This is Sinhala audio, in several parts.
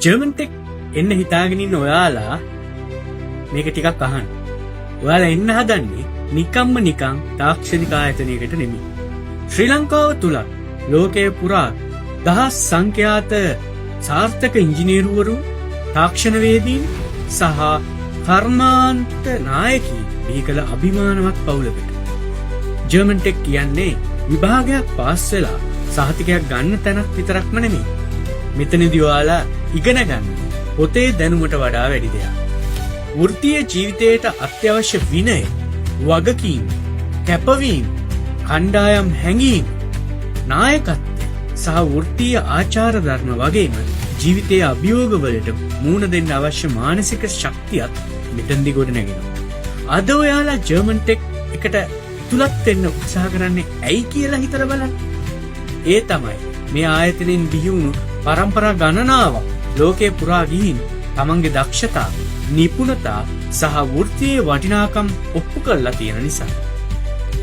ජර්මන් ටෙක් එන්න හිතාගෙන ඉන්න ඔයාලා මේක ටිකක් අහන්න. ඔයාලා එන්න හදන්නේ නිකම්ම නිකං තාක්ෂණික ආයතනයකට නෙමෙයි. ශ්‍රී ලංකාව තුල ලෝකයේ පුරා දහස් සංඛ්‍යාත සාර්ථක ඉංජිනේරුවරු, තාක්ෂණවේදීන් සහ කර්මාන්ත නායකයින් බිහි කළ අභිමානවත් පවුලකට. ජර්මන් ටෙක් කියන්නේ විභාගයක් පාස් වෙලා සහතිකයක් ගන්න තැනක් විතරක්ම නෙමෙයි. මෙතනදී ඔයාලා ඉගෙන ගන්න පොතේ දැනුමට වඩා වැඩි දෙයක්. වෘත්තීය ජීවිතයට අත්‍යවශ්‍ය විනය, වගකීම්, කැපවීම, කණ්ඩායම් හැඟීම්, නායකත්වය සහ වෘත්තීය ආචාර ධර්ම වගේම ජීවිතයේ අභියෝගවලට මුහුණ දෙන්න අවශ්‍ය මානසික ශක්තියක් මෙතනදී ගොඩ නැගෙනවා. අද ඔයාලා ජර්මන් ටෙක් එකට ඇතුළත් වෙන්න උත්සාහ කරන්නේ ඇයි කියලා හිතලා බලන්න. ඒ තමයි මේ ආයතනෙන් බිහි වුණු පරම්පරා ගණනාවක් ලෝකේ පුරා ගිහින් තමන්ගේ දක්ෂතා, නිපුණතා සහ වෘත්තීය වටිනාකම් ඔප්පු කරලා තියෙන නිසා.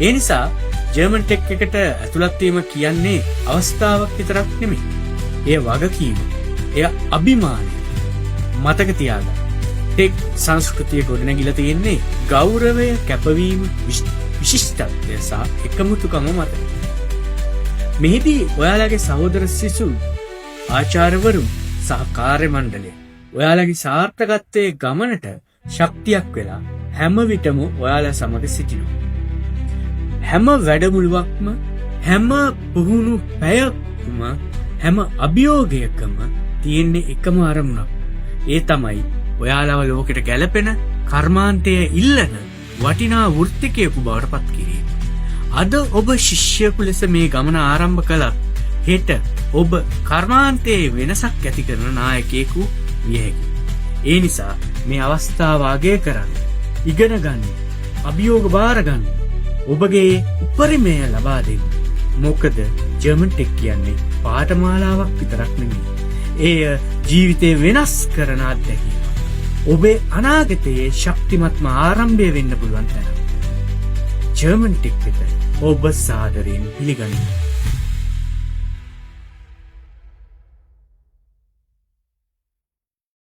ඒ නිසා ජර්මන් ටෙක් එකට ඇතුළත් වීම කියන්නේ අවස්ථාවක් විතරක් නෙමෙයි. ඒ වගකීම, ඒ අභිමානය. මතක තියාගන්න. ටෙක් සංස්කෘතිය ගොඩනැගිලා තියෙන්නේ ගෞරවය, කැපවීම, විශිෂ්ටත්වය සහ එකමුතුකම මත. මෙහිදී ඔයාලගේ සහෝදර සිසු, ආචාර්යවරුන් සහ කාර්ය මණ්ඩලය ඔයාලගේ සාර්ථකත්වයේ ගමනට ශක්තියක් වෙලා හැම විටම ඔයාලා සමග සිටිනවා. හැම වැඩමුළුවක්ම, හැම පුහුණු පැයක්ම, හැම අභියෝගයකම තියෙන්නේ එකම අරමුණක්. ඒ තමයි ඔයාලව ලෝකෙට ගැලපෙන, කර්මාන්තයේ ඉල්ලන වටිනා වෘත්තිකයෙකු බවට පත් කිරීම. අද ඔබ ශිෂ්‍යයෙකු ලෙස මේ ගමන ආරම්භ කළත් හෙට ඔබ කර්මාන්තයේ වෙනසක් ඇති කරන නායකයෙකු විය හැකියි. ඒ නිසා මේ අවස්ථාව අගය කරන්න, ඉගෙන ගන්න, අභියෝග බාර ගන්න, ඔබගේ උපරිමය ලබා දෙන්න. මොකද ජර්මන් ටෙක් කියන්නේ පාඨමාලාවක් විතරක් නෙමෙයි. එය ජීවිතේ වෙනස් කරන අත්දැකීමක්. ඔබේ අනාගතයේ ශක්තිමත්ම ආරම්භය වෙන්න පුළුවන් තැන. ජර්මන් ටෙක් එක ඔබ සාදරයෙන් පිළිගනිමු.